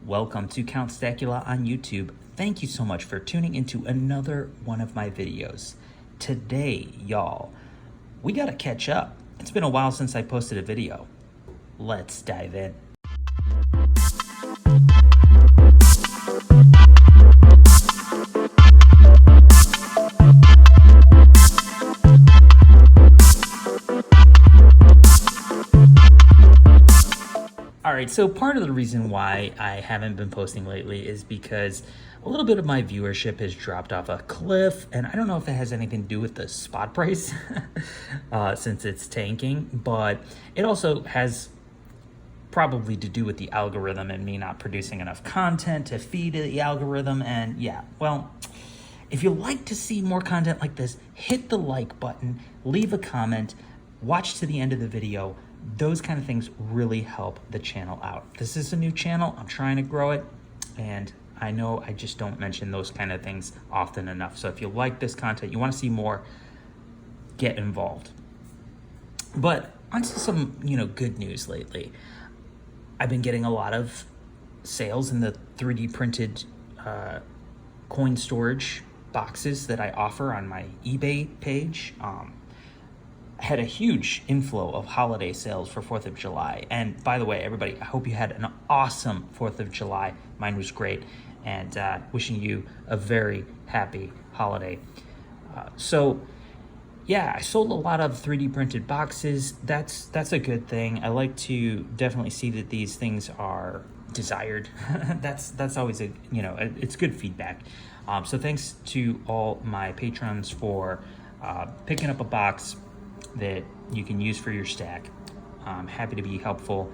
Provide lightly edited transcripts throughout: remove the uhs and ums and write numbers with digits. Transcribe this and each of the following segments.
Welcome to Count Stackula on YouTube. Thank you so much for tuning into another one of my videos. Today, y'all, we gotta catch up. It's been a while since I posted a video. Let's dive in. Alright, so part of the reason why I haven't been posting lately is because a little bit of my viewership has dropped off a cliff, and I don't know if that has anything to do with the spot price since it's tanking, but it also has probably to do with the algorithm and me not producing enough content to feed the algorithm. And yeah, well, if you like to see more content like this, hit the like button, leave a comment, watch to the end of the video. Those kind of things really help the channel out. This is a new channel. I'm trying to grow it, and I know I just don't mention those kind of things often enough. So if you like this content, you want to see more, get involved. But onto some, good news lately. I've been getting a lot of sales in the 3D printed coin storage boxes that I offer on my eBay page. I had a huge inflow of holiday sales for 4th of July. And by the way, everybody, I hope you had an awesome 4th of July. Mine was great. And wishing you a very happy holiday. So yeah, I sold a lot of 3D printed boxes. That's a good thing. I like to definitely see that these things are desired. that's always it's good feedback. So thanks to all my patrons for picking up a box that you can use for your stack. I'm happy to be helpful,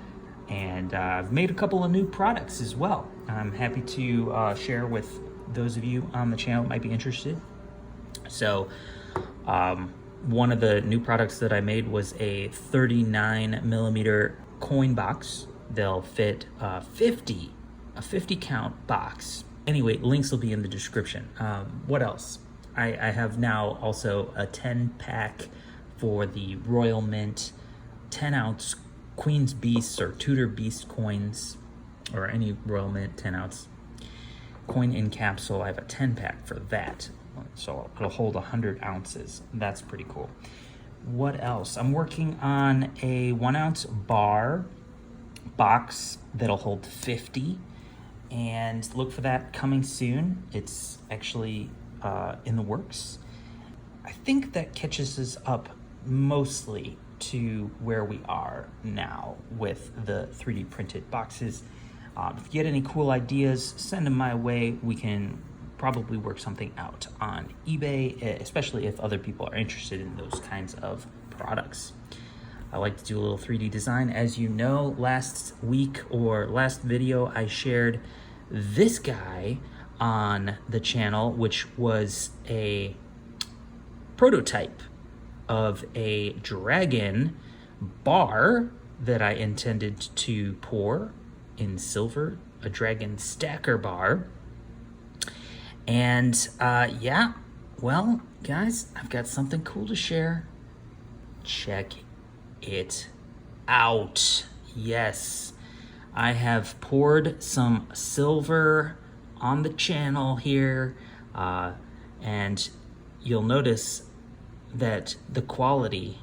and I've made a couple of new products as well. I'm happy to share with those of you on the channel that might be interested. So one of the new products that I made was a 39 millimeter coin box. They'll fit a 50 count box. Anyway, links will be in the description. What else? I have now also a 10 pack for the Royal Mint 10 ounce Queen's Beast or Tudor Beast coins, or any Royal Mint 10 ounce coin in capsule. I have a 10 pack for that, so it'll hold 100 ounces. That's pretty cool. What else? I'm working on a 1 ounce bar box that'll hold 50, and look for that coming soon. It's actually in the works. I think that catches us up mostly to where we are now with the 3D printed boxes. If you get any cool ideas, send them my way. We can probably work something out on eBay, especially if other people are interested in those kinds of products. I like to do a little 3D design. As you know, last week or last video, I shared this guy on the channel, which was a prototype of a dragon bar that I intended to pour in silver, a dragon stacker bar. And yeah, well, guys, I've got something cool to share. Check it out. Yes, I have poured some silver on the channel here, and you'll notice that the quality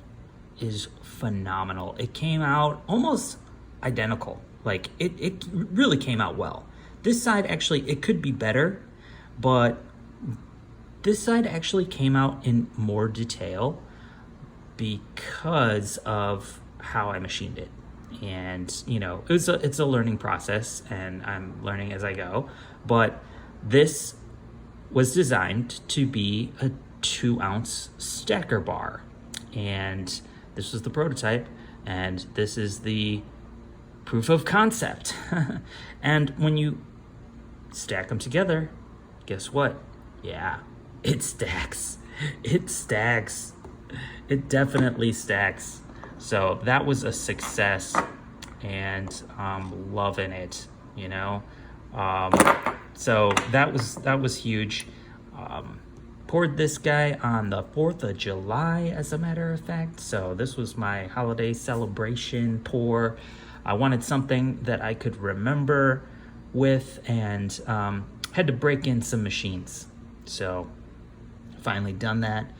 is phenomenal. It came out almost identical. Like it really came out well. This side actually, it could be better, but this side actually came out in more detail because of how I machined it. And it's a learning process, and I'm learning as I go. But this was designed to be a 2 ounce stacker bar, and this was the prototype, and this is the proof of concept. And when you stack them together, guess what? Yeah, it stacks. It stacks. It definitely stacks. So that was a success, and I'm loving it, so that was huge. Poured this guy on the 4th of July, as a matter of fact. So this was my holiday celebration pour. I wanted something that I could remember with, and had to break in some machines. So finally done that,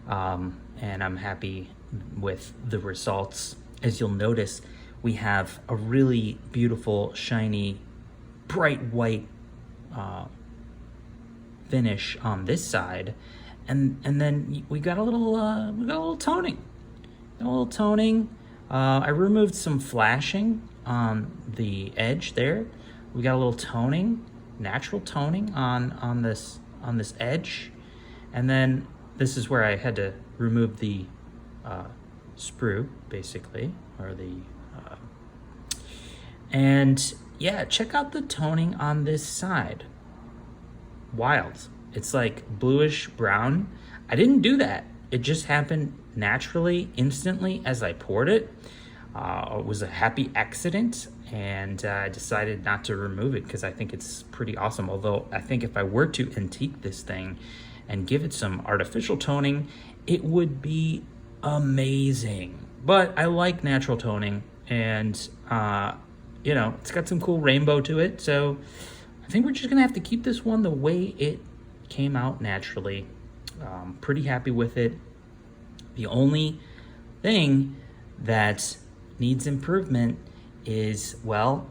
and I'm happy with the results. As you'll notice, we have a really beautiful, shiny, bright white finish on this side, and then we got a little toning. I removed some flashing on the edge there. We got a little toning, natural toning on this edge, and then this is where I had to remove the sprue, basically, or the and yeah, check out the toning on this side. Wild. It's like bluish brown. I didn't do that. It just happened naturally, instantly as I poured it. It was a happy accident, and I decided not to remove it because I think it's pretty awesome. Although I think if I were to antique this thing and give it some artificial toning, it would be amazing. But I like natural toning, and it's got some cool rainbow to it. So I think we're just gonna have to keep this one the way it came out naturally. Pretty happy with it. The only thing that needs improvement is, well,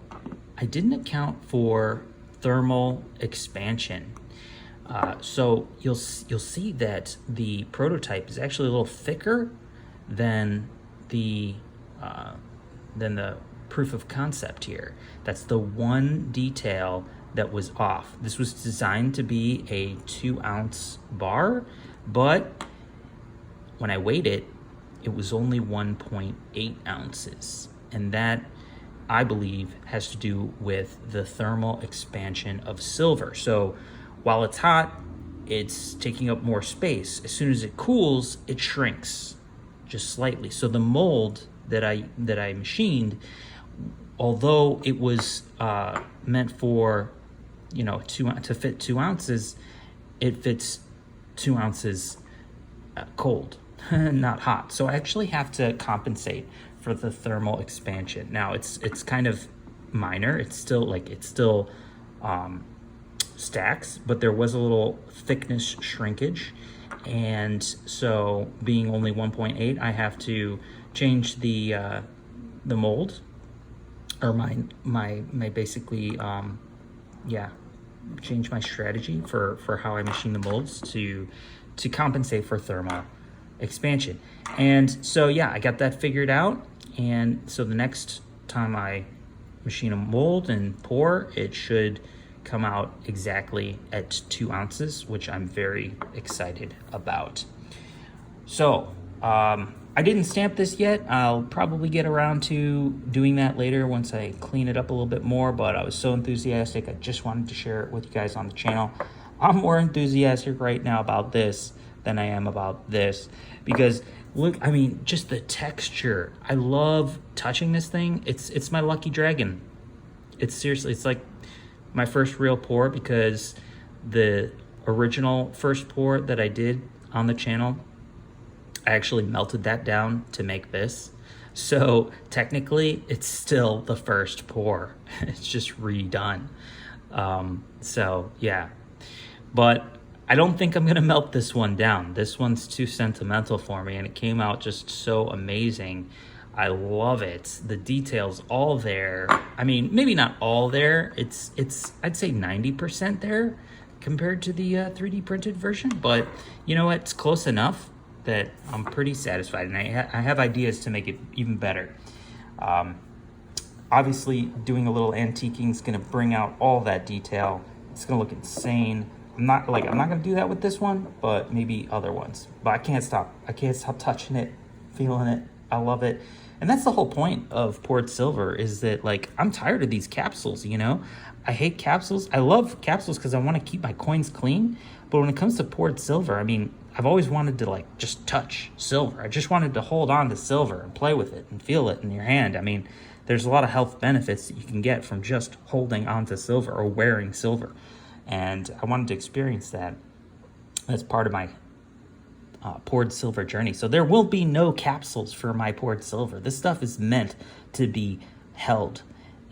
I didn't account for thermal expansion. So you'll see that the prototype is actually a little thicker than the proof of concept here. That's the one detail that was off. This was designed to be a 2-ounce bar, but when I weighed it, it was only 1.8 ounces. And that, I believe, has to do with the thermal expansion of silver. So while it's hot, it's taking up more space. As soon as it cools, it shrinks just slightly. So the mold that I machined, although it was meant for, to fit 2 ounces, it fits 2 ounces cold, not hot. So I actually have to compensate for the thermal expansion. Now it's kind of minor. It's still stacks, but there was a little thickness shrinkage, and so being only 1.8, I have to change the mold, or my basically change my strategy for how I machine the molds to compensate for thermal expansion. And so yeah, I got that figured out, and so the next time I machine a mold and pour, it should come out exactly at 2 ounces, which I'm very excited about. So I didn't stamp this yet. I'll probably get around to doing that later once I clean it up a little bit more, but I was so enthusiastic, I just wanted to share it with you guys on the channel. I'm more enthusiastic right now about this than I am about this, because look, I mean, just the texture. I love touching this thing. It's my lucky dragon. It's like my first real pour, because the original first pour that I did on the channel, I actually melted that down to make this. So technically it's still the first pour. It's just redone. So yeah, but I don't think I'm gonna melt this one down. This one's too sentimental for me, and it came out just so amazing. I love it. The details all there. I mean, maybe not all there. It's I'd say 90% there compared to the 3D printed version, but you know what? It's close enough that I'm pretty satisfied, and I have ideas to make it even better. Obviously, doing a little antiquing is gonna bring out all that detail. It's gonna look insane. I'm not gonna do that with this one, but maybe other ones. But I can't stop touching it, feeling it. I love it. And that's the whole point of poured silver, is that, like, I'm tired of these capsules, I hate capsules. I love capsules because I want to keep my coins clean. But when it comes to poured silver, I mean, I've always wanted to just touch silver. I just wanted to hold on to silver and play with it and feel it in your hand. I mean, there's a lot of health benefits that you can get from just holding onto silver or wearing silver. And I wanted to experience that as part of my poured silver journey. So there will be no capsules for my poured silver. This stuff is meant to be held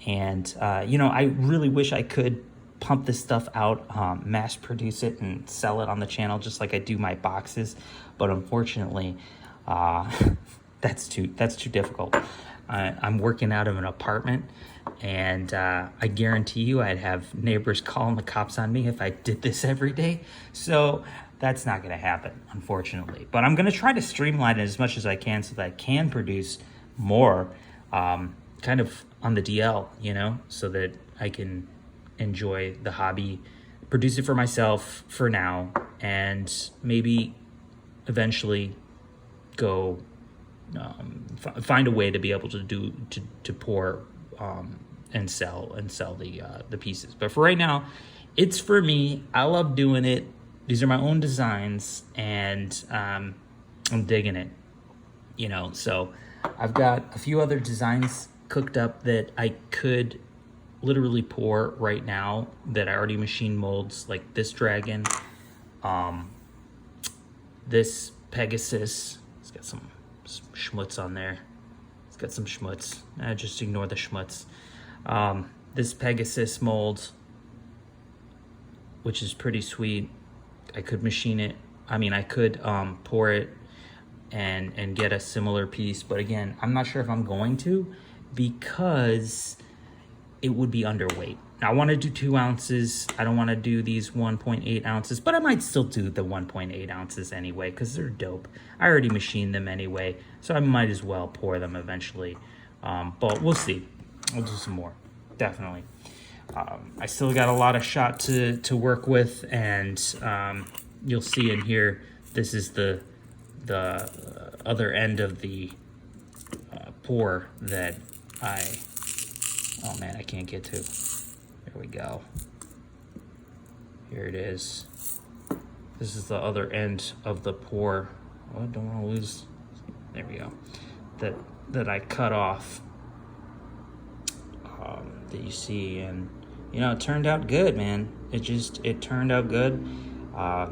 And, you know, I really wish I could pump this stuff out, mass produce it and sell it on the channel just like I do my boxes. But unfortunately, that's too difficult. I'm working out of an apartment, and I guarantee you I'd have neighbors calling the cops on me if I did this every day. So that's not going to happen, unfortunately. But I'm going to try to streamline it as much as I can so that I can produce more, kind of on the DL, you know, so that I can enjoy the hobby, produce it for myself for now, and maybe eventually go find a way to be able to pour and sell the pieces. But for right now, it's for me. I love doing it. These are my own designs, and I'm digging it, you know. So I've got a few other designs cooked up that I could literally pour right now that I already machined molds, like this dragon, this Pegasus. It's got some schmutz on there. It's got some schmutz. Just ignore the schmutz. This Pegasus mold, which is pretty sweet. I could machine it. I mean, I could pour it and get a similar piece, but again, I'm not sure if I'm going to, because it would be underweight. Now, I want to do 2 ounces. I don't want to do these 1.8 ounces, but I might still do the 1.8 ounces anyway, because they're dope. I already machined them anyway, so I might as well pour them eventually. But we'll see. I'll do some more, definitely. I still got a lot of shot to work with, and you'll see in here, this is the other end of the pour that oh man, I can't get to. There we go. Here it is. This is the other end of the pour. Oh, I don't want to lose. There we go. That I cut off. That you see, and you know, it turned out good, man. It turned out good. I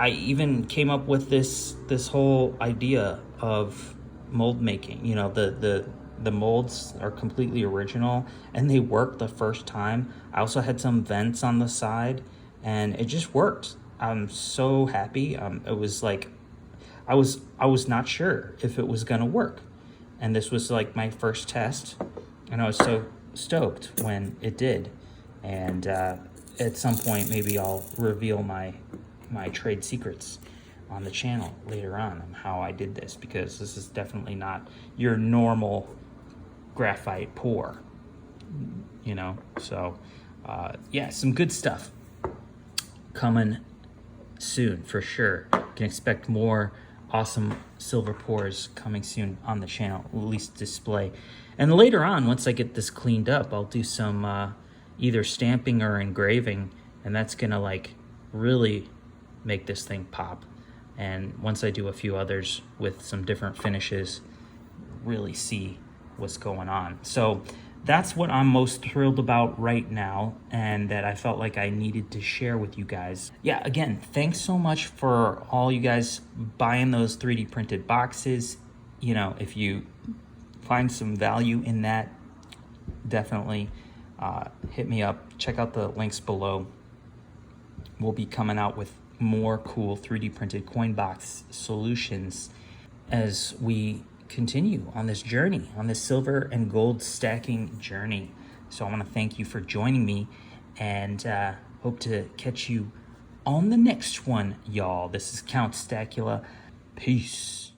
even came up with this whole idea of mold making. You know, the molds are completely original and they worked the first time. I also had some vents on the side and it just worked. I'm so happy. It was like, I was not sure if it was gonna work. And this was like my first test, and I was so stoked when it did. And at some point, maybe I'll reveal my trade secrets on the channel later on how I did this, because this is definitely not your normal graphite pour, you know. So yeah, some good stuff coming soon for sure. You can expect more awesome silver pours coming soon on the channel, at least display. And later on, once I get this cleaned up, I'll do some either stamping or engraving, and that's gonna like really make this thing pop. And once I do a few others with some different finishes, really see what's going on. So that's what I'm most thrilled about right now, and that I felt like I needed to share with you guys. Yeah, again, thanks so much for all you guys buying those 3D printed boxes. You know, if you find some value in that, definitely hit me up. Check out the links below. We'll be coming out with more cool 3D printed coin box solutions as we continue on this journey, on this silver and gold stacking journey. So I want to thank you for joining me, and hope to catch you on the next one, y'all. This is Count Stackula. Peace.